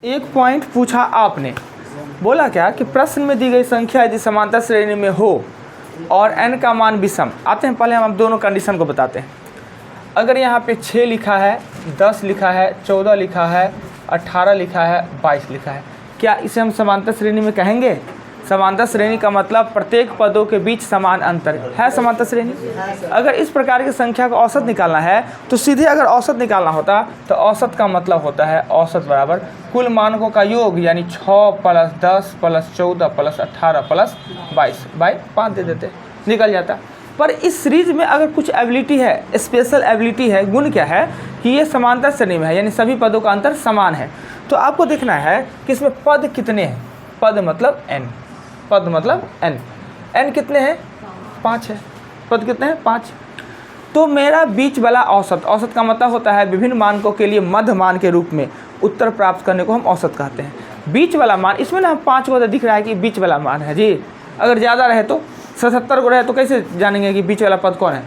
एक पॉइंट पूछा आपने, बोला क्या कि प्रश्न में दी गई संख्या यदि समांतर श्रेणी में हो और n का मान विषम। आते हैं पहले हम दोनों कंडीशन को बताते हैं। अगर यहाँ पे 6 लिखा है, 10 लिखा है, 14 लिखा है, 18 लिखा है, 22 लिखा है, क्या इसे हम समांतर श्रेणी में कहेंगे? समांतर श्रेणी का मतलब प्रत्येक पदों के बीच समान अंतर है समांतर श्रेणी। अगर इस प्रकार की संख्या का औसत निकालना है तो सीधे अगर औसत निकालना होता तो औसत का मतलब होता है औसत बराबर कुल मानकों का योग, यानी 6 + 10 + 14 + 18 + 22 बाई 5 दे देते, निकल जाता। पर इस सीरीज में अगर कुछ एबिलिटी है, स्पेशल एबिलिटी है, गुण क्या है कि ये समांतर श्रेणी में है, यानी सभी पदों का अंतर समान है। तो आपको देखना है कि इसमें पद कितने हैं। पद मतलब n, पद मतलब n कितने हैं? 5 है। पद कितने हैं? 5। तो मेरा बीच वाला औसत, औसत का मतलब होता है विभिन्न मानकों के लिए मध्य मान के रूप में उत्तर प्राप्त करने को हम औसत कहते हैं। बीच वाला मान, इसमें ना 5 को दिख रहा है कि बीच वाला मान है जी। अगर ज़्यादा रहे तो 77 को रहे तो कैसे जानेंगे कि बीच वाला पद कौन है?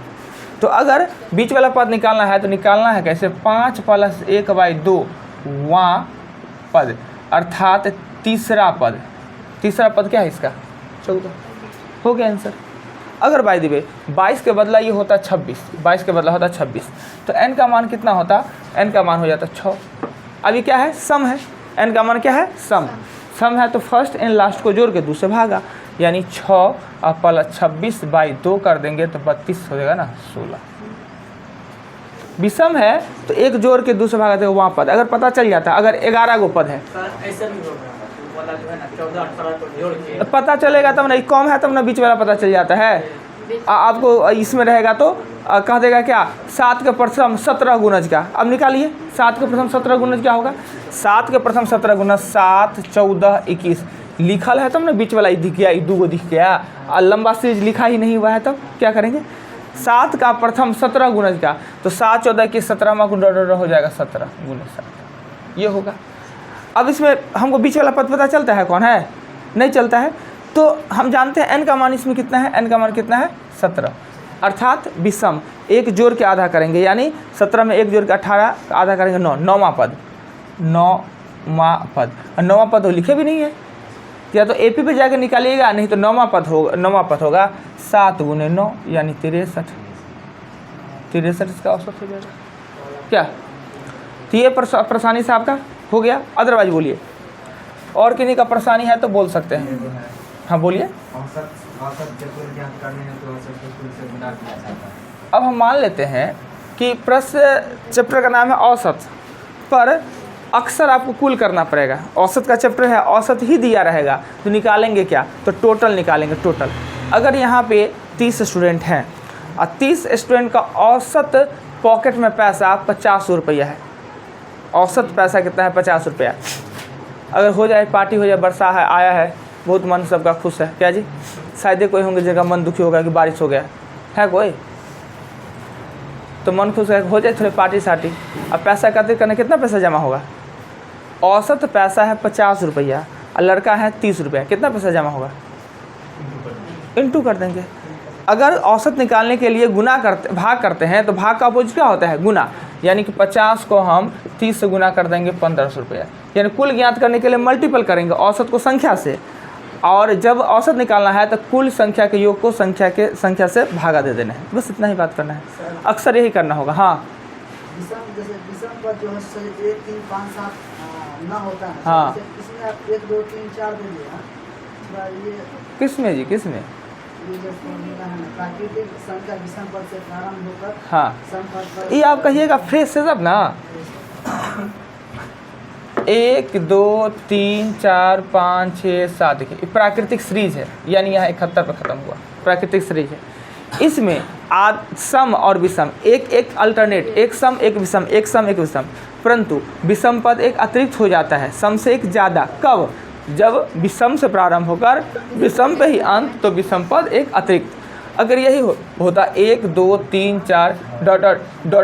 तो अगर बीच वाला पद निकालना है तो निकालना है कैसे? 5 + 1/2 वां पद, अर्थात तीसरा पद। तीसरा पद क्या है इसका? 14। हो गया आंसर। अगर बाय द वे 22 के बदला ये होता 26, 22 के बदला होता 26, तो n का मान कितना होता? n का मान हो जाता 6। अभी क्या है? सम है। n का मान क्या है? सम। सम है तो फर्स्ट एंड लास्ट को जोड़ के 2 से भागा, यानी 6 + 26/2 कर देंगे तो 32 हो जाएगा ना, 16। विषम है तो एक जोड़ के 2 से भागा देगा वहाँ पद। अगर पता चल जाता अगर 11 गो पद है, पता चलेगा तब ना, कम है तब ना बीच वाला पता चल जाता है। आपको इसमें रहेगा तो कह देगा क्या? 7 के प्रथम 17 गुणज का। अब निकालिए 7 के प्रथम 17 गुणज क्या होगा? 7 के प्रथम 17 गुणज 7, 14, 21 लिखल है तब ना बीच वाला दिख गया, 2 दिख गया। और लंबा सीरीज लिखा ही नहीं हुआ है तब क्या करेंगे? 7 का प्रथम 17 गुणज का, तो 7, 14 की 17 में हो जाएगा 17 × 7, ये होगा। अब इसमें हमको बीच वाला पद पता चलता है कौन है? नहीं चलता है। तो हम जानते हैं n का मान इसमें कितना है? n का मान कितना है? 17, अर्थात विषम। एक जोड़ के आधा करेंगे, यानी 17 में 1 जोड़ के 18 का आधा करेंगे 9, 9वां पद। 9वां पद, और 9वां पद तो लिखे भी नहीं है, या तो AP पे जाकर निकालिएगा, नहीं तो 9वां पद होगा। 9वां पद होगा 7 × 9 यानी 63। 63 इसका औसत हो जाएगा क्या? तो ये परेशानी से आपका हो गया। अदरवाइज बोलिए, और किन्हीं का परेशानी है तो बोल सकते हैं। हाँ बोलिए। अब हम मान लेते हैं कि प्रश्न चैप्टर का नाम है औसत, पर अक्सर आपको कुल करना पड़ेगा। औसत का चैप्टर है, औसत ही दिया रहेगा, तो निकालेंगे क्या? तो टोटल निकालेंगे। टोटल अगर यहाँ पे 30 स्टूडेंट हैं और 30 स्टूडेंट का औसत पॉकेट में पैसा 50 रुपया है। औसत पैसा कितना है? 50 रुपया। अगर हो जाए पार्टी हो जाए, वर्षा है, आया है, बहुत मन सबका खुश है, क्या जी? शायद कोई होंगे जिनका मन दुखी होगा कि बारिश हो गया है कोई, तो मन खुश है, हो जाए थोड़ी पार्टी सार्टी। अब पैसा एकत्रित करने कितना पैसा जमा होगा? औसत पैसा है 50 रुपया और लड़का है 30 रुपया, कितना पैसा जमा होगा? इंटू कर देंगे। अगर औसत निकालने के लिए गुना करते, भाग करते हैं, तो भाग का अपोजिट क्या होता है? गुना। यानी कि 50 को हम 30 से गुना कर देंगे 1500 रुपया। यानी कुल ज्ञात करने के लिए मल्टीपल करेंगे औसत को संख्या से, और जब औसत निकालना है तो कुल संख्या के योग को संख्या से भागा दे देना है। बस इतना ही बात करना है, अक्सर यही करना होगा। हाँ हाँ, किसमें जी? किसमें? हाँ, ये आप कहिएगा फ्रेश से सब ना। 1 2 3 4 5 6 7 देखिए प्राकृतिक सीरीज है, यानी यहाँ 71 पर ख़त्म हुआ। प्राकृतिक सीरीज है, इसमें सम और विषम, एक अल्टरनेट, एक सम एक विषम, एक सम एक विषम, परंतु विषम पद एक अतिरिक्त हो जाता है, सम से एक ज़्यादा। कब? जब विषम से प्रारंभ होकर विषम पे ही अंत, तो विषम पद एक अतिरिक्त। अगर यही होता 1 2 3 4 ...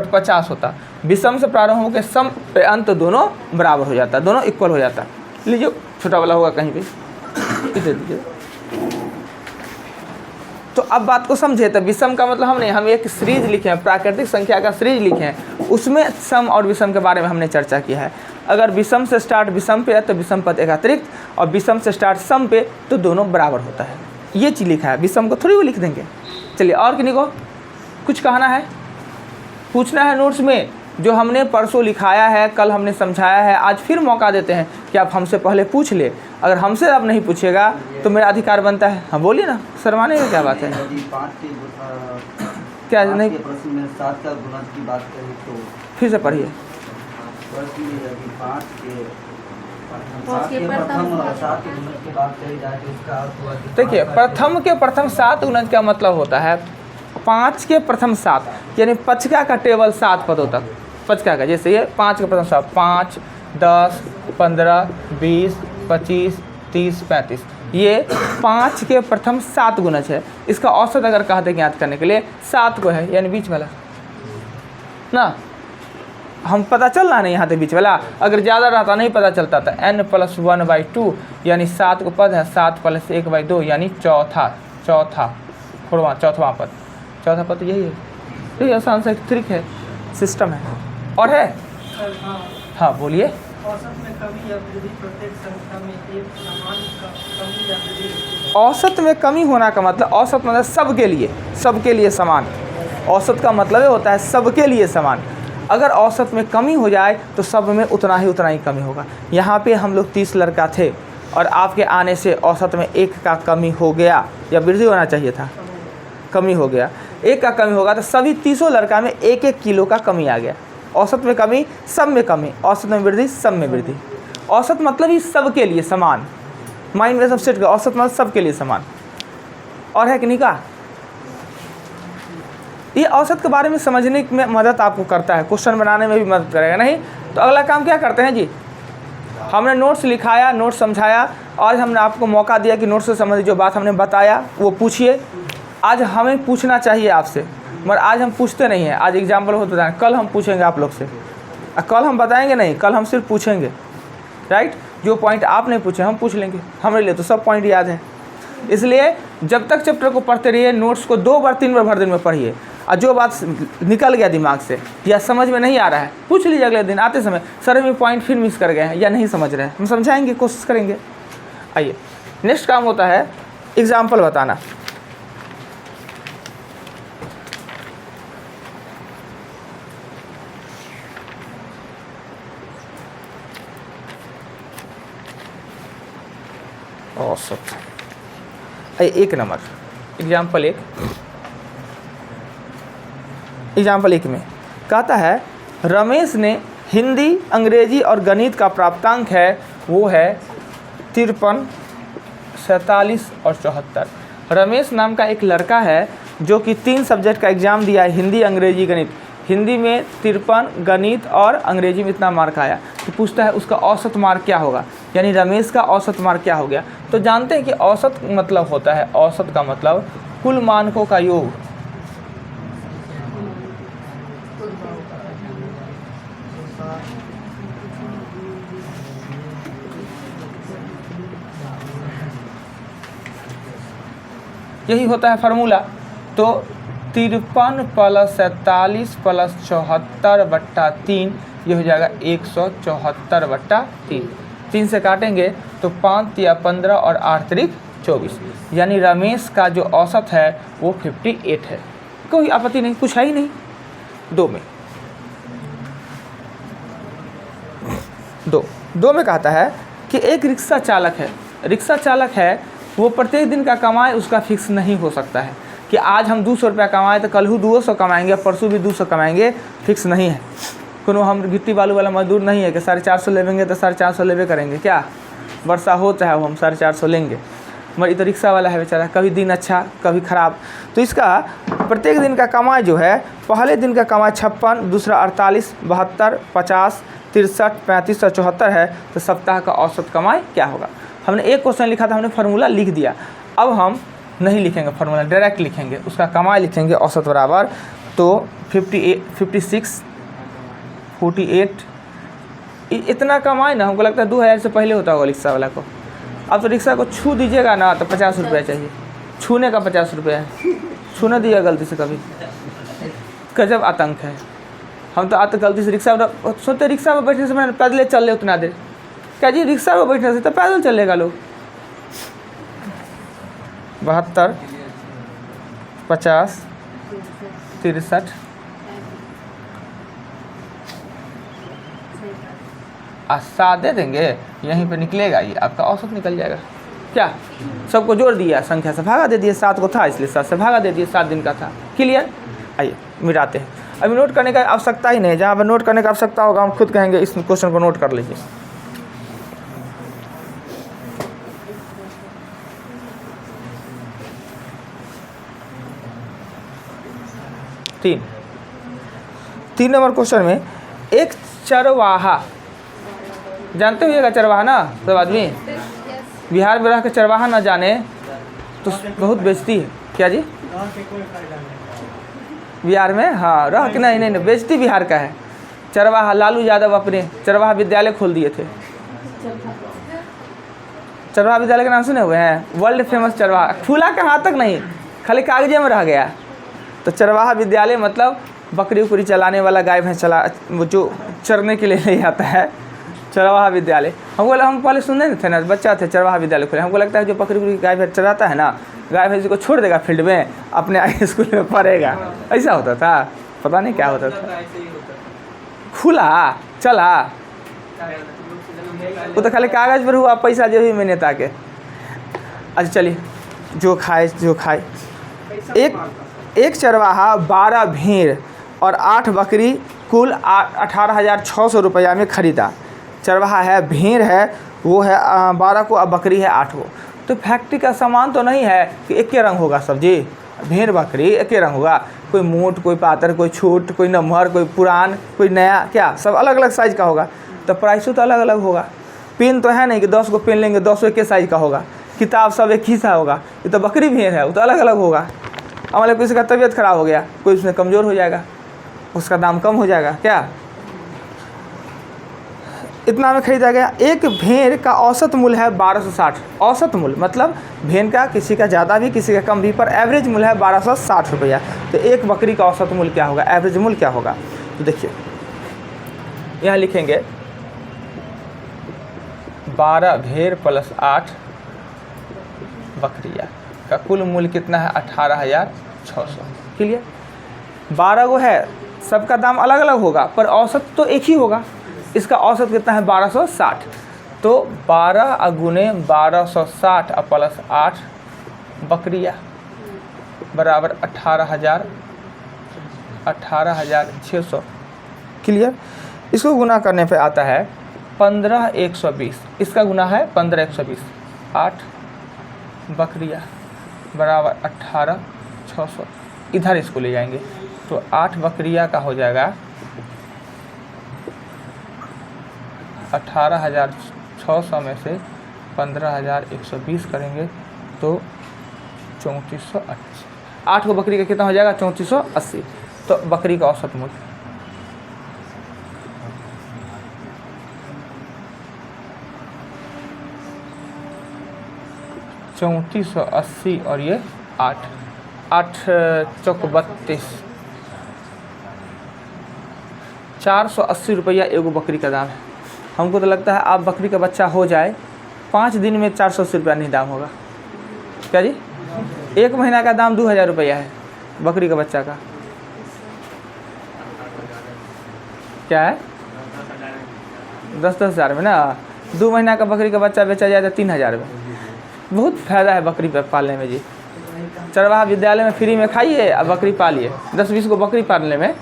50 होता, विषम से प्रारंभ होकर सम पे अंत दोनों बराबर हो जाता, दोनों इक्वल हो जाता। लीजिए छोटा वाला होगा कहीं पे, इसे दीजिए। तो अब बात को समझे। तो विषम का मतलब हम एक सीरीज लिखे हैं, प्राकृतिक संख्या का सीरीज लिखे हैं, उसमें सम और विषम के बारे में हमने चर्चा की है। अगर विषम से स्टार्ट विषम पे है तो विषम पद एक अतिरिक्त, और विषम से स्टार्ट सम पे तो दोनों बराबर होता है। ये चीज़ लिखा है, विषम को थोड़ी वो लिख देंगे। चलिए और किन्हीं को कुछ कहना है, पूछना है नोट्स में, जो हमने परसों लिखाया है, कल हमने समझाया है, आज फिर मौका देते हैं कि आप हमसे पहले पूछ ले। अगर हमसे आप नहीं पूछेगा तो मेरा अधिकार बनता है। हाँ बोलिए ना, शर्माने का क्या बात है? क्या नहीं, प्रश्न में 7 का गुणज की बात करें तो फिर से पढ़िए। प्रश्न में यदि 5 के प्रथम 7 के गुणज की बात करी जाए तो इसका अर्थ हुआ कि देखिए, प्रथम के प्रथम 7 गुणज का मतलब होता है 5 के प्रथम 7, यानी पचका का टेबल 7 पदों तक। पचका का जैसे ये 5 के प्रथम 7, 5, 10, 15, 20, 25, 30, 35, ये 5 के प्रथम 7 गुणज है। इसका औसत अगर कहते हैं याद करने के लिए 7 को है, यानी बीच वाला ना, हम पता चल रहा नहीं यहाँ पे बीच वाला। अगर ज़्यादा रहता नहीं पता चलता था। n+1/2 यानी 7 को पद है, 7 + 1/2 यानी चौथा पद। चौथा पद यही है, यही आसान सा एक ट्रिक है, सिस्टम है। और है हाँ बोलिए। औसत में कमी या वृद्धि प्रत्येक संख्या में एक समान कमी या वृद्धि। औसत में कमी होना का मतलब, औसत मतलब सबके लिए समान। औसत का मतलब ये होता है सबके लिए समान। अगर औसत में कमी हो जाए तो सब में उतना ही कमी होगा। यहाँ पे हम लोग 30 लड़का थे और आपके आने से औसत में 1 का कमी हो गया, या वृद्धि होना चाहिए था, कमी हो गया। 1 का कमी होगा तो सभी 30 लड़का में 1-1 किलो का कमी आ गया। औसत में कमी, सब में कमी, औसत में वृद्धि, सब में वृद्धि। औसत मतलब ही सबके लिए समान। माइंड में सब सेट कर, औसत मतलब सबके लिए समान। और है कि नहीं का? ये औसत के बारे में समझने में मदद आपको करता है, क्वेश्चन बनाने में भी मदद करेगा। नहीं तो अगला काम क्या करते हैं जी, हमने नोट्स लिखाया, नोट्स समझाया, आज हमने आपको मौका दिया कि नोट्स से संबंधित जो बात हमने बताया वो पूछिए। आज हमें पूछना चाहिए आपसे, मगर आज हम पूछते नहीं हैं। आज एग्जाम्पल हो बताएं, कल हम पूछेंगे आप लोग से, कल हम बताएंगे नहीं, कल हम सिर्फ पूछेंगे, राइट। जो पॉइंट आपने पूछे हम पूछ लेंगे, हमारे लिए तो सब पॉइंट याद है। इसलिए जब तक चैप्टर को पढ़ते रहिए, नोट्स को 2 बार 3 बार भर दिन में पढ़िए, और जो बात निकल गया दिमाग से या समझ में नहीं आ रहा है पूछ लीजिए अगले दिन आते समय, सर में पॉइंट फिर मिस कर गए हैं या नहीं समझ रहे हैं, हम समझाएंगे, कोशिश करेंगे। आइए नेक्स्ट काम होता है एग्जाम्पल बताना। औसत 1 नंबर एग्जाम्पल 1 में कहता है रमेश ने हिंदी, अंग्रेजी और गणित का प्राप्तांक है वो है 53, 47 और 74। रमेश नाम का एक लड़का है जो कि 3 सब्जेक्ट का एग्ज़ाम दिया है, हिंदी, अंग्रेजी, गणित। हिंदी में 53, गणित और अंग्रेजी में इतना मार्क आया। तो पूछता है उसका औसत मार्क क्या होगा, यानी रमेश का औसत मार्क क्या हो गया। तो जानते हैं कि औसत मतलब होता है, औसत का मतलब कुल मानकों का योग। यही होता है फार्मूला। तो 53 + 47 + 74/3 ये हो जाएगा 174/3। 3 से काटेंगे तो 5 या 15 और 8 × 24, यानी रमेश का जो औसत है वो 58 है। कोई आपत्ति नहीं, कुछ है ही नहीं। 2 में कहता है कि एक रिक्शा चालक है वो प्रत्येक दिन का कमाई उसका फिक्स नहीं हो सकता है कि आज हम 200 रुपया कमाएँ तो कल 200 कमाएंगे, परसों भी 200 कमाएंगे, फिक्स नहीं है। कोनो हम गिट्टी बालू वाला मजदूर नहीं है कि 450 लेंगे तो 450 लेवे करेंगे, क्या वर्षा हो चाहे वो हम 450 लेंगे। मगर ये तो रिक्शा वाला है बेचारा, कभी दिन अच्छा कभी ख़राब। तो इसका प्रत्येक दिन का कमाई जो है, पहले दिन का कमाई 56, दूसरा 48, 72, 50, 63, 35 और 74 है। तो सप्ताह का औसत कमाई क्या होगा। हमने एक क्वेश्चन लिखा था, हमने फार्मूला लिख दिया। अब हम नहीं लिखेंगे फार्मूला, डायरेक्ट लिखेंगे, उसका कमाई लिखेंगे औसत बराबर। तो 58, 56, 48 इतना कमाई ना, हमको लगता है 2000 से पहले होता होगा रिक्शा वाला को। अब तो रिक्शा को छू दीजिएगा ना तो 50 रुपया चाहिए, छूने का 50 रुपया है, छूने दिया गलती से कभी, गजब आतंक है। हम तो आते गलती से रिक्शा में सोचते रिक्शा में बैठने से मैंने पैदल चल ले उतना देर। क्या जी रिक्शा में बैठने से तो पैदल चलेगा लोग। 72 50 63 7 दे देंगे, यहीं पे निकलेगा, ये आपका औसत निकल जाएगा। क्या सबको जोड़ दिया, संख्या से भागा दे दिए, 7 को था इसलिए 7 से भागा दे दिए, 7 दिन का था। क्लियर। आइए मिटाते हैं। अभी नोट करने का आवश्यकता ही नहीं, जहाँ पर नोट करने का आवश्यकता होगा हम खुद कहेंगे इस क्वेश्चन को नोट कर लीजिए। तीन नंबर क्वेश्चन में एक चरवाहा, जानते होइएगा चरवाहा ना सब आदमी, बिहार में रह के चरवाहा ना जाने तो बहुत बेइज्जती है। क्या जी बिहार में, हाँ रह के नहीं बेइज्जती बिहार का है। चरवाहा लालू यादव अपने चरवाहा विद्यालय खोल दिए थे। चरवाहा विद्यालय के नाम सुने हुए हैं, वर्ल्ड फेमस चरवाहा, खुला कहाँ तक नहीं, खाली कागजे में रह गया। तो चरवाहा विद्यालय मतलब बकरी उकरी चलाने वाला, गाय भैंस चला वो जो चरने के लिए नहीं आता है, चरवाहा विद्यालय। हम पहले सुनने थे ना, बच्चा थे चरवाहा विद्यालय खोले, हमको लगता है जो बकरी उकरी गाय भैंस चलाता है ना, गाय भैंस को छोड़ देगा फील्ड में, अपने आगे स्कूल में पढ़ेगा, ऐसा होता था। पता नहीं क्या होता था, खुला चला वो तो खाली कागज पर हुआ, पैसा जो भी में नेता के। अच्छा चलिए, जो खाए एक चरवाहा 12 भेड़ और 8 बकरी कुल 18,600 रुपया में खरीदा। चरवाहा है, भेड़ है वो है 12 को, अब बकरी है 8 को। तो फैक्ट्री का सामान तो नहीं है कि एक के रंग होगा सब जी, भेड़ बकरी एक के रंग होगा, कोई मोट कोई पातर कोई छोट कोई नम्हर कोई पुरान कोई नया, क्या सब अलग अलग साइज़ का होगा। तो प्राइसो तो अलग अलग होगा। पेन तो है नहीं कि 10 को पेन लेंगे 10 एक साइज़ का होगा, किताब सब एक ही सा होगा। ये तो बकरी भेड़ है, वो तो अलग अलग होगा। हमारे किसी का तबीयत खराब हो गया, कोई उसमें कमज़ोर हो जाएगा, उसका दाम कम हो जाएगा। क्या इतना में खरीदा गया। एक भेड़ का औसत मूल्य है 1260। औसत मूल्य मतलब भेड़ का किसी का ज़्यादा भी किसी का कम भी, पर एवरेज मूल्य है 1260 रुपया। तो एक बकरी का औसत मूल्य क्या होगा, एवरेज मूल्य क्या होगा? तो देखिए यहाँ लिखेंगे 12 भेड़ प्लस 8 बकरियाँ का कुल मूल्य कितना है, 18,600। क्लियर। 12 को है, सबका दाम अलग अलग होगा पर औसत तो एक ही होगा। इसका औसत कितना है 1260। तो 12 गुने 1260 प्लस 8 बकरियाँ बराबर 18,600। क्लियर। इसको गुना करने पे आता है 15,120। इसका गुना है 15,120। 8 बकरियाँ बराबर 18,600। इधर इसको ले जाएंगे तो 8 बकरियाँ का हो जाएगा 18,600 में से 15,120 करेंगे तो 3480। 8 को बकरी का कितना हो जाएगा, 3480। तो बकरी का औसत मूल्य $3480 और ये 8 चौक 32, 480 रुपया एगो बकरी का दाम है। हमको तो लगता है आप बकरी का बच्चा हो जाए 5 दिन में 480 रुपया नहीं दाम होगा। क्या जी? 1 महीना का दाम 2,000 रुपया है बकरी का बच्चा का। क्या है 10-10 हज़ार में ना। 2 महीना का बकरी का बच्चा बेचा जाए तो 3,000 में। बहुत फ़ायदा है बकरी पालने में जी। चरवाहा विद्यालय में फ्री में खाइए और बकरी पालिए। 10-20 को बकरी पालने में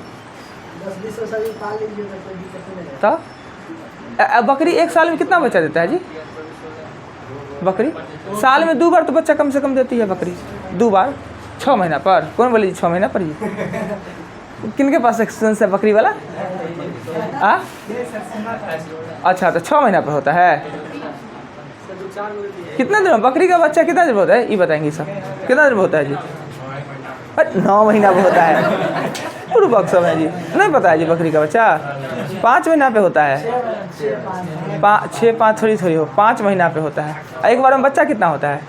तो बकरी 1 साल में कितना बच्चा देता है जी? बकरी साल में 2 बार तो बच्चा कम से कम देती है बकरी। 2 बार 6 महीना पर। कौन बोले जी 6 महीना पर जी? किनके पास एक्सपीरियंस है बकरी वाला? अच्छा तो 6 महीना पर होता है। कितना दिन बकरी का बच्चा कितना दिन होता है ये बताएंगे सब? कितना दिन होता है जी? 9 महीना पे होता है। पूर्व बक सब है जी, नहीं पता है जी बकरी का बच्चा 5 महीना पे होता है। 6-5 थोड़ी हो, 5 महीना पे होता है। एक बार में बच्चा कितना होता है?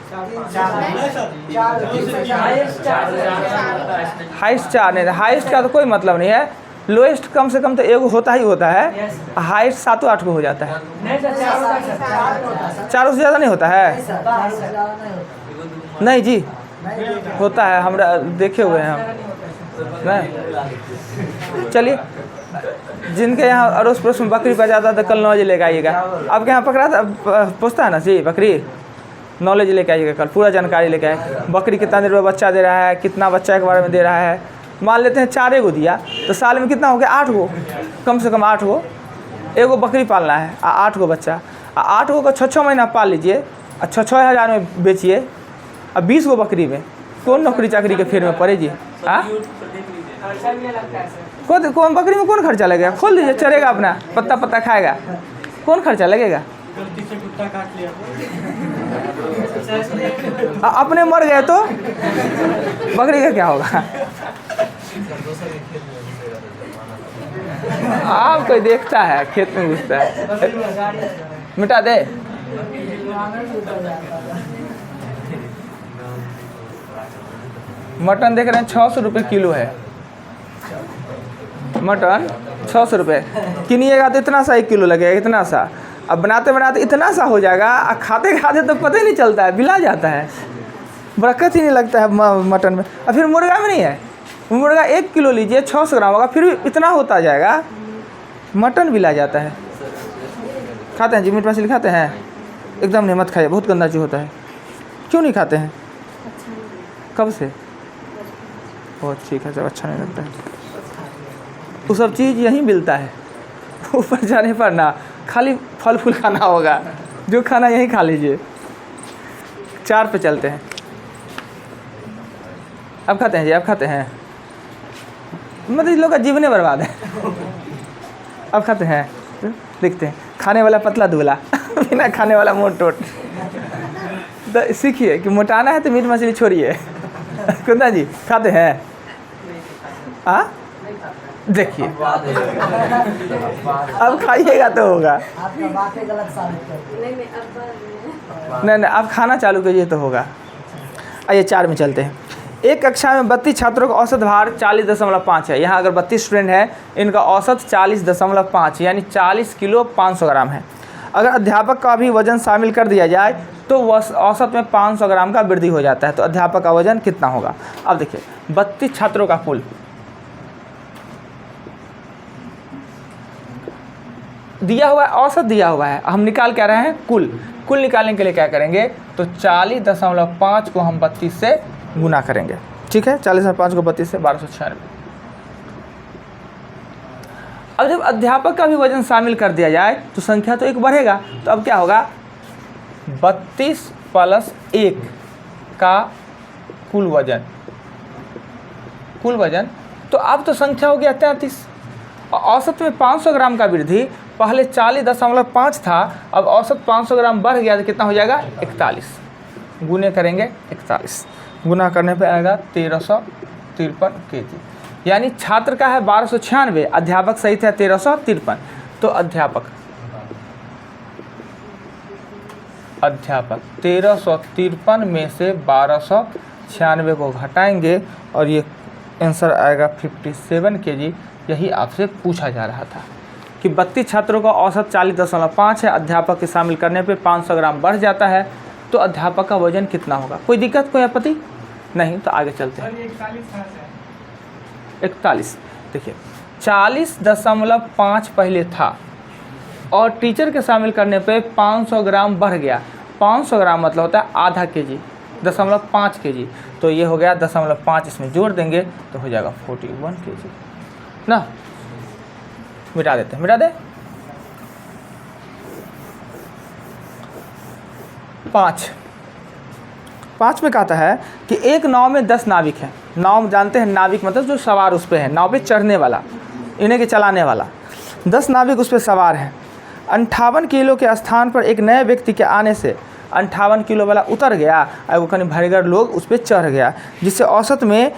हाइस्ट 4 नहीं, हाइस्ट का तो कोई मतलब नहीं है। लोएस्ट कम से कम तो एगो होता ही होता है, Yes, sir. हाइट 7-8 को हो जाता है, नहीं सर, 4 होता है सर। 4 से ज़्यादा नहीं होता है। नहीं जी, होता है, हमरा देखे हुए हैं हम। नहीं, चलिए, जिनके यहाँ अड़ोस पड़ोस में बकरी बजाता था कल नॉलेज लेके आइएगा। आपके यहाँ पकड़ा था, पूछता है ना जी बकरी, नॉलेज लेके आइएगा कल, पूरा जानकारी लेके आए। बकरी कितना देर में बच्चा दे रहा है, कितना बच्चा के बारे में दे रहा है। मान लेते हैं 4 गो दिया तो साल में कितना हो गया, 8 गो, कम से कम 8 गो। एगो बकरी पालना है, 8 गो बच्चा, 8 गो को 6-6 महीना पाल लीजिए, 6-6 हज़ार में बेचिए, अब 20 गो बकरी में कौन नौकरी चाकरी के फेर में पड़े जी। हाँ, खर्चा भी लगता है सर। कौन बकरी में कौन खर्चा लगेगा, खोल दीजिए, चरेगा अपना, पत्ता पत्ता खाएगा, कौन खर्चा लगेगा। गलती से कुत्ता काट लिया अपने मर गए तो बकरी का क्या होगा। आप कोई देखता है खेत में घुसता है, मिटा दे। मटन देख रहे हैं 600 रुपये किलो है, मटन 600 रुपये, किनिएगा तो इतना सा 1 किलो लगेगा, इतना सा। अब बनाते बनाते इतना सा हो जाएगा, और खाते खाते तो पता ही नहीं चलता है, बिला जाता है, बरकत ही नहीं लगता है मटन में। और फिर मुर्गा में नहीं है, मुर्गा 1 किलो लीजिए 600 ग्राम होगा, फिर भी इतना होता जाएगा, मटन बिला जाता है। खाते हैं जी, मीट मछली खाते हैं? एकदम नहीं, मत खाइए, बहुत गंदा चीज़ होता है। क्यों नहीं खाते हैं? कब से? बहुत ठीक है, जब अच्छा नहीं लगता है। वो सब चीज़ यहीं मिलता है, ऊपर जाने पर ना, खाली फल फूल खाना होगा, जो खाना यहीं खा लीजिए। 4 पे चलते हैं। अब खाते हैं जी, अब खाते हैं, मतलब इन लोग का जीवन बर्बाद है। अब खाते हैं, देखते हैं, खाने वाला पतला दुबला, बिना खाने वाला मोट टोट। तो सीखिए कि मोटाना है तो मीट मछली छोड़िए। कुंदा जी खाते हैं? हाँ, देखिए, अब खाइएगा तो होगा। नहीं, अब खाना चालू कीजिए तो होगा। आइए 4 में चलते हैं। एक कक्षा में 32 छात्रों का औसत भार 40.5 है। यहाँ अगर 32 स्टूडेंट हैं, इनका औसत 40.5 यानी 40 किलो 500 ग्राम है। अगर अध्यापक का भी वजन शामिल कर दिया जाए तो औसत में 500 ग्राम का वृद्धि हो जाता है। तो अध्यापक का वजन कितना होगा? अब देखिए, 32 छात्रों का कुल दिया हुआ है, औसत दिया हुआ है, हम निकाल क्या रहे हैं? कुल निकालने के लिए क्या करेंगे? तो 40.5 को हम 32 से गुना करेंगे, ठीक है। 40.5 को 32 से 1296। अब जब अध्यापक का भी वजन शामिल कर दिया जाए तो संख्या तो 1 बढ़ेगा। तो अब क्या होगा? 32 + 1 का कुल वजन, तो अब तो संख्या हो गया 33। और औसत में 500 ग्राम का वृद्धि, पहले 40.5 था, अब औसत 500 ग्राम बढ़ गया तो कितना हो जाएगा? 41। गुने करेंगे 41, गुना करने पे आएगा 1353 kg। यानी छात्र का है 1296, अध्यापक सहित है 1353। तो अध्यापक 1353 में से 1296 को घटाएंगे और ये आंसर आएगा 57 kg। यही आपसे पूछा जा रहा था कि 32 छात्रों का औसत 40.5 है, अध्यापक के शामिल करने पे 500 ग्राम बढ़ जाता है, तो अध्यापक का वजन कितना होगा? कोई दिक्कत, कोई आपत्ति नहीं? तो आगे चलते हैं। 41 देखिए, 40.5 पहले था और टीचर के शामिल करने पे 500 ग्राम बढ़ गया। 500 ग्राम मतलब होता है आधा kg, 0.5 kg। तो ये हो गया 0.5, इसमें जोड़ देंगे तो हो जाएगा 41 kg ना। मिटा देते हैं, मिटा दे। 5 में कहता है कि एक नाव में 10 नाविक हैं। नाव जानते हैं, नाविक मतलब जो सवार उस पे है, नाव पे चढ़ने वाला, इन्हें के चलाने वाला। 10 नाविक उस पे सवार हैं। 58 किलो के स्थान पर एक नए व्यक्ति के आने से 58 किलो वाला उतर गया और वो कहीं भरगर लोग उस पर चढ़ गया, जिससे औसत में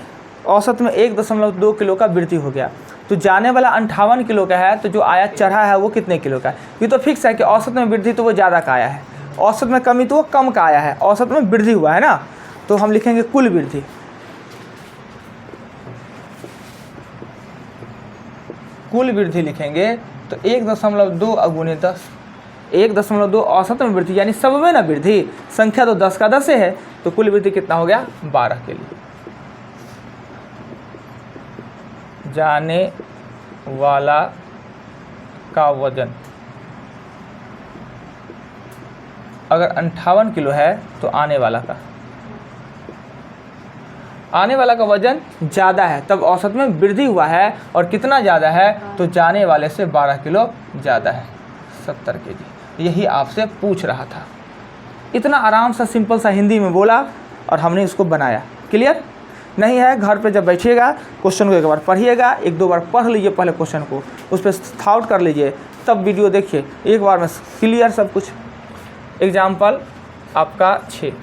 1.2 किलो का वृद्धि हो गया। तो जाने वाला 58 किलो का है, तो जो आया चढ़ा है वो कितने किलो का है? ये तो फिक्स है कि औसत में वृद्धि तो वो ज़्यादा का आया है, औसत में कमी तो वो कम का आया है, औसत में वृद्धि हुआ है ना। तो हम लिखेंगे कुल वृद्धि। कुल वृद्धि लिखेंगे तो 1.2 अगुने 10, 1.2 औसत में वृद्धि यानी सब में ना वृद्धि, संख्या तो 10 का 10 है, तो कुल वृद्धि कितना हो गया 12 के लिए। जाने वाला का वजन अगर 58 किलो है तो आने वाला का वजन ज़्यादा है, तब औसत में वृद्धि हुआ है, और कितना ज़्यादा है तो जाने वाले से 12 किलो ज़्यादा है, 70 केजी। यही आपसे पूछ रहा था। इतना आराम सा सिंपल सा हिंदी में बोला और हमने इसको बनाया। क्लियर नहीं है? घर पे जब बैठिएगा क्वेश्चन को एक बार पढ़िएगा, 1-2 बार पढ़ लीजिए पहले क्वेश्चन को, उस पर थॉट कर लीजिए, तब वीडियो देखिए, एक बार में क्लियर सब कुछ। एग्जाम्पल आपका 6,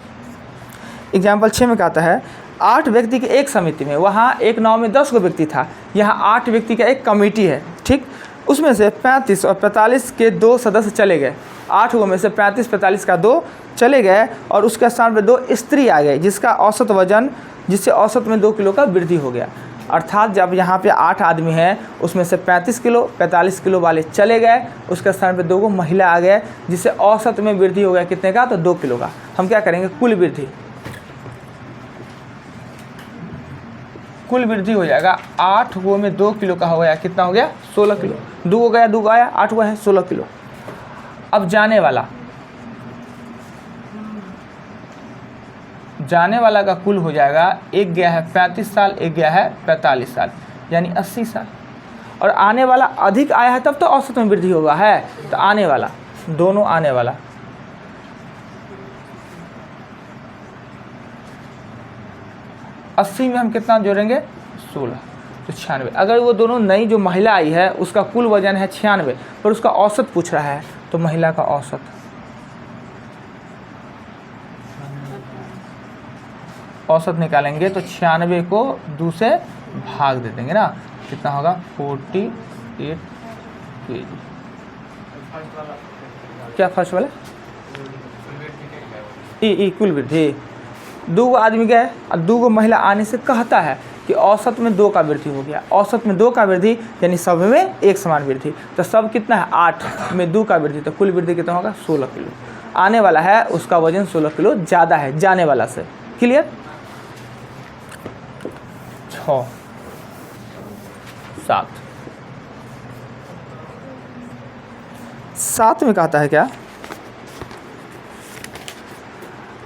एग्जाम्पल 6 में कहता है 8 व्यक्ति के एक समिति में, वहाँ एक नाव में 10 गो व्यक्ति था, यहाँ 8 व्यक्ति का एक कमेटी है, ठीक। उसमें से 35 और 45 के 2 सदस्य चले गए, 8 गो में से 35-45 का 2 चले गए, और उसके स्थान पर 2 स्त्री आ गए, जिसका औसत वजन, जिससे औसत में 2 किलो का वृद्धि हो गया। अर्थात जब यहाँ पे 8 आदमी हैं, उसमें से 35 किलो 45 किलो वाले चले गए, उसके स्थान पे 2 गो महिला आ गए, जिससे औसत में वृद्धि हो गया कितने का, तो 2 किलो का। हम क्या करेंगे, कुल वृद्धि, कुल वृद्धि हो जाएगा 8 गो में 2 किलो का हो गया, कितना हो गया 16 किलो, 2 गो गया 2 गो आया, 8 गो है 16 किलो। अब जाने वाला का कुल हो जाएगा, एक गया है 35 साल, एक गया है 45 साल, यानी 80 साल। और आने वाला अधिक आया है तब तो औसत में वृद्धि होगा है, तो आने वाला, दोनों आने वाला, अस्सी में हम कितना जोड़ेंगे 16, तो 96। अगर वो दोनों नई जो महिला आई है उसका कुल वजन है 96, पर उसका औसत पूछ रहा है, तो महिला का औसत निकालेंगे तो 96 को 2 से भाग दे देंगे ना, कितना होगा 48 kg। क्या फर्स्ट वाला ई कुल वृद्धि, 2 गो आदमी गए और 2 गो महिला आने से कहता है कि औसत में 2 का वृद्धि हो गया, औसत में 2 का वृद्धि यानी सब में एक समान वृद्धि, तो सब कितना है 8 में 2 का वृद्धि, तो कुल वृद्धि कितना होगा 16 किलो। आने वाला है उसका वजन 16 किलो ज़्यादा है जाने वाला से। क्लियर? 6 7 में कहता है क्या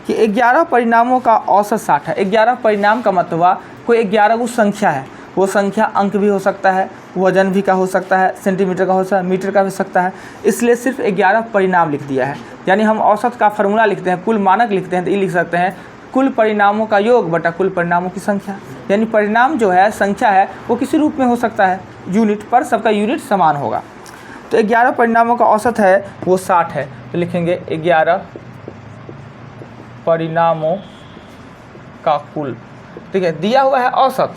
कि 11 परिणामों का औसत 60 है। 11 परिणाम का मतलब हुआ कोई 11 वो संख्या है, वो संख्या अंक भी हो सकता है, वजन भी का हो सकता है, सेंटीमीटर का हो सकता है, मीटर का भी हो सकता है, इसलिए सिर्फ 11 परिणाम लिख दिया है। यानी हम औसत का फॉर्मूला लिखते हैं, कुल मानक लिखते हैं, तो ये लिख सकते हैं कुल परिणामों का योग बटा कुल परिणामों की संख्या। यानी परिणाम जो है संख्या है वो किसी रूप में हो सकता है यूनिट, पर सबका यूनिट समान होगा। तो 11 परिणामों का औसत है वो 60 है, तो लिखेंगे 11 परिणामों का कुल। ठीक है, दिया हुआ है औसत,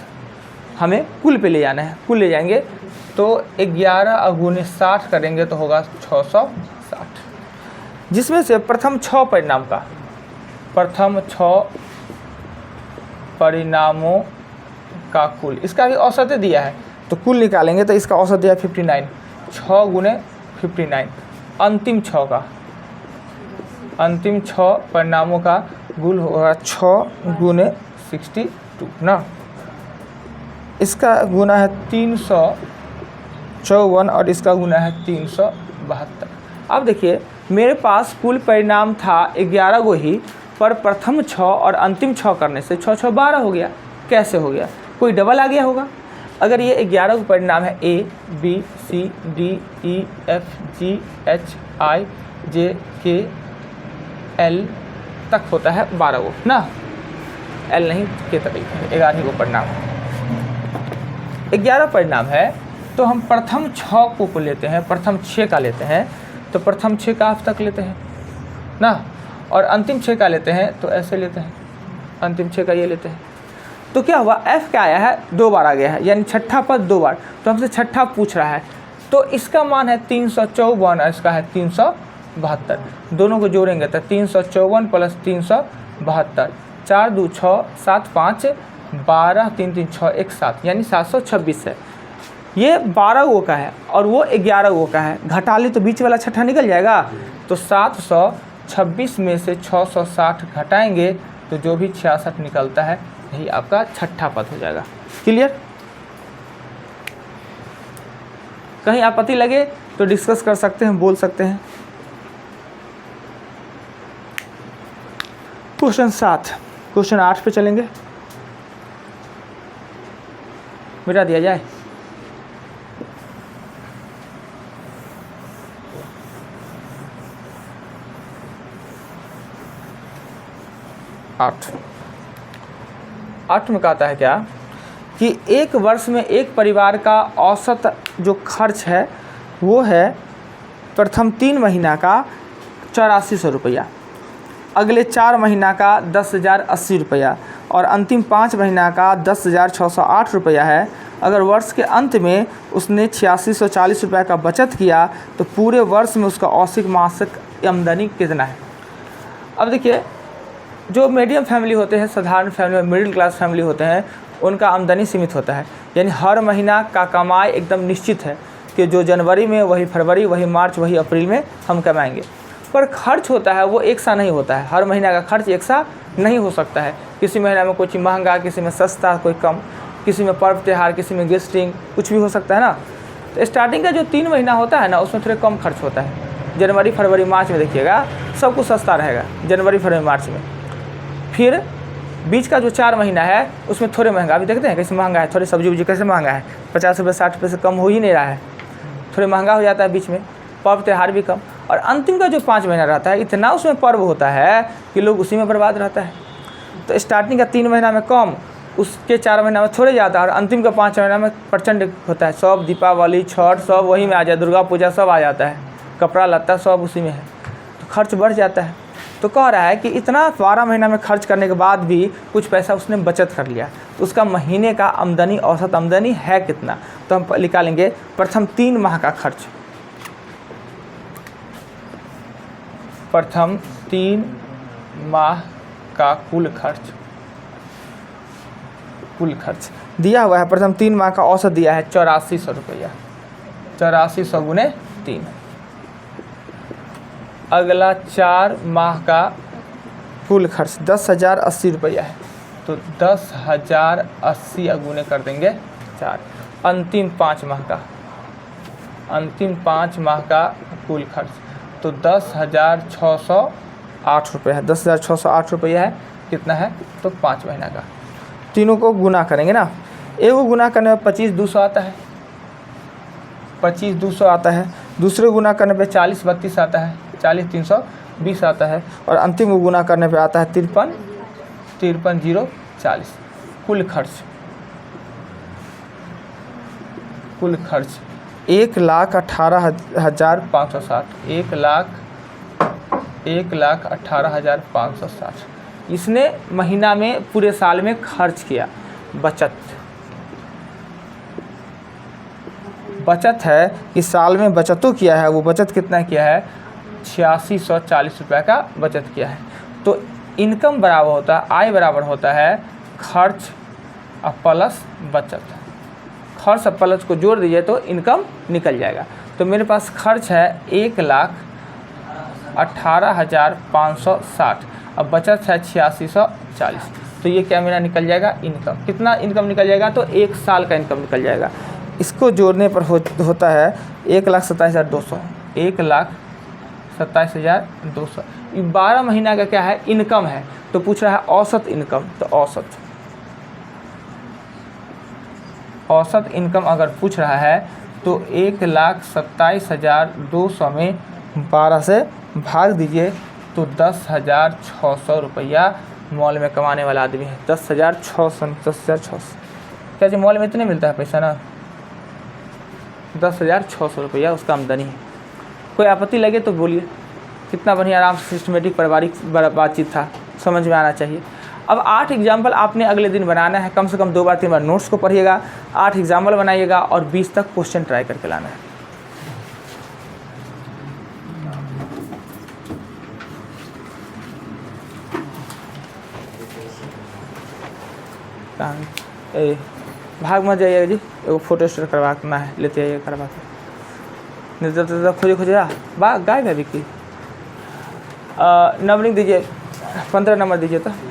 हमें कुल पे ले जाना है, कुल ले जाएंगे तो 11 × 60 करेंगे तो होगा 660, जिसमें से प्रथम 6 परिणाम का, प्रथम 6 परिणामों का कुल, इसका भी औसत दिया है तो कुल निकालेंगे तो इसका औसत दिया 59, 6 × 59, अंतिम 6 का, अंतिम 6 परिणामों का कुल होगा 6 × 62 ना, इसका गुना है 354 और इसका गुना है 372। अब देखिए मेरे पास कुल परिणाम था 11 गो ही, पर प्रथम 6 और अंतिम 6 करने से 6 6 12 हो गया। कैसे हो गया? कोई डबल आ गया होगा। अगर ये 11 गो परिणाम है A B C D E F G H I J K L तक होता है 12 गो ना, L नहीं K तक लिखेंगे, 11 गो परिणाम 11 परिणाम है, तो हम प्रथम 6 को लेते हैं, प्रथम 6 का लेते हैं तो प्रथम 6 का आप तक लेते हैं ना, और अंतिम 6 का लेते हैं तो ऐसे लेते हैं, अंतिम 6 का ये लेते हैं। तो क्या हुआ, F क्या आया है 2 बार आ गया है, यानी छठा पद 2 बार, तो हमसे छठा पूछ रहा है, तो इसका मान है 354 और इसका है 372, दोनों को जोड़ेंगे तो 354 + 372, 4 2 6 7 5 12 3 3 6 1 7, यानी 726 है। ये 12 गो का है और वो 11 गो का है, घटा ले तो बीच वाला छठा निकल जाएगा। तो 726 में से 660 घटाएंगे तो जो भी 66 निकलता है यही आपका छठा पद हो जाएगा। क्लियर? कहीं आपत्ति लगे तो डिस्कस कर सकते हैं, बोल सकते हैं। क्वेश्चन 7, क्वेश्चन 8 पे चलेंगे, मिटा दिया जाए। आठ में कहता है क्या कि एक वर्ष में एक परिवार का औसत जो खर्च है वो है प्रथम 3 महीना का 8400 रुपया, अगले 4 महीना का 10,080 रुपया और अंतिम 5 महीना का 10,608 रुपया है। अगर वर्ष के अंत में उसने 8640 रुपये का बचत किया तो पूरे वर्ष में उसका औसत मासिक आमदनी कितना है। अब देखिए, जो मीडियम फैमिली होते हैं, साधारण फैमिली, मिडिल क्लास फैमिली होते हैं, उनका आमदनी सीमित होता है, यानी हर महीना का कमाई एकदम निश्चित है कि जो जनवरी में वही फरवरी, वही मार्च, वही अप्रैल में हम कमाएंगे। पर खर्च होता है वो एक सा नहीं होता है, हर महीना का खर्च एक सा नहीं हो सकता है। किसी महीना में कोई चीज़ महंगा, किसी में सस्ता, कोई कम, किसी में पर्व त्यौहार, किसी में गेस्टिंग, कुछ भी हो सकता है ना। तो स्टार्टिंग का जो 3 महीना होता है ना, उसमें थोड़े कम खर्च होता है। जनवरी फरवरी मार्च में देखिएगा सब कुछ सस्ता रहेगा, जनवरी फरवरी मार्च में। फिर बीच का जो 4 महीना है उसमें थोड़े महंगा, अभी देखते हैं कैसे महंगा है, थोड़े सब्जी उब्जी कैसे महंगा है, 50 रुपये 60 रुपये से कम हो ही नहीं रहा है, थोड़े महंगा हो जाता है बीच में, पर्व त्यौहार भी कम। और अंतिम का जो 5 महीना रहता है इतना उसमें पर्व होता है कि लोग उसी में बर्बाद रहता है। तो स्टार्टिंग का 3 महीना में कम, उसके 4 महीना में थोड़े ज़्यादा और अंतिम का 5 महीना में प्रचंड होता है। सब दीपावली, छठ सब वही में आ जाए, दुर्गा पूजा सब आ जाता है, कपड़ा लत्ता सब उसी में है, तो खर्च बढ़ जाता है। तो कह रहा है कि इतना 12 महीना में खर्च करने के बाद भी कुछ पैसा उसने बचत कर लिया, तो उसका महीने का आमदनी, औसत आमदनी है कितना। तो हम निकालेंगे प्रथम 3 माह का खर्च, प्रथम 3 माह का कुल खर्च, कुल खर्च दिया हुआ है। प्रथम 3 माह का औसत दिया है 8400 रुपया, 8400 गुने 3। अगला 4 माह का कुल खर्च 10,080 रुपया है, तो 10,080 गुने कर देंगे 4। अंतिम 5 माह का, अंतिम 5 माह का कुल खर्च तो 10,608 रुपये है, 10,608 रुपया है। कितना है तो 5 महीना का। तीनों को गुना करेंगे ना, एगो गुना करने में 25,200 आता है, 25,200 आता है। दूसरे गुना करने पे 40,32 आता है, 40,320 आता है। और अंतिम को गुना करने पे आता है 53,040। कुल खर्च, कुल खर्च 1,18,560, 1,18,560 इसने महीना में पूरे साल में खर्च किया। बचत, बचत है कि साल में बचतों किया है, वो बचत कितना किया है 8640 रुपये का बचत किया है। तो इनकम बराबर होता है, आय बराबर होता है खर्च प्लस बचत। खर्च प्लस को जोड़ दीजिए तो इनकम निकल जाएगा। तो मेरे पास खर्च है 1,18,560, अब बचत है 8640, तो ये क्या मेरा निकल जाएगा इनकम। कितना इनकम निकल जाएगा तो 1 साल का इनकम निकल जाएगा। इसको जोड़ने पर होता है 1,27,200, 1,27,200। 12 महीना का क्या है इनकम है, तो पूछ रहा है औसत इनकम। तो औसत इनकम अगर पूछ रहा है तो 1,27,200 में 12 से भाग दीजिए तो 10,600 रुपया मॉल में कमाने वाला आदमी है। 10,600 क्या जी मॉल में इतने मिलता है पैसा ना, 10,600 रुपया उसका आमदनी है। कोई आपत्ति लगे तो बोलिए। कितना बढ़िया आराम से सिस्टमेटिक पारिवारिक बातचीत था, समझ में आना चाहिए। अब 8 एग्जाम्पल आपने अगले दिन बनाना है, कम से कम 2 बार 3 बार नोट्स को पढ़िएगा, 8 एग्जाम्पल बनाइएगा और 20 तक क्वेश्चन ट्राई करके लाना है। भाग मत जाइएगा जी, एगो फोटो स्टोर करवाना है, लेते आइए करवा के। नहीं तो खोजे खोजे गायब है विक्की। नंबरिंग दीजिए, 15 नंबर दीजिए तो।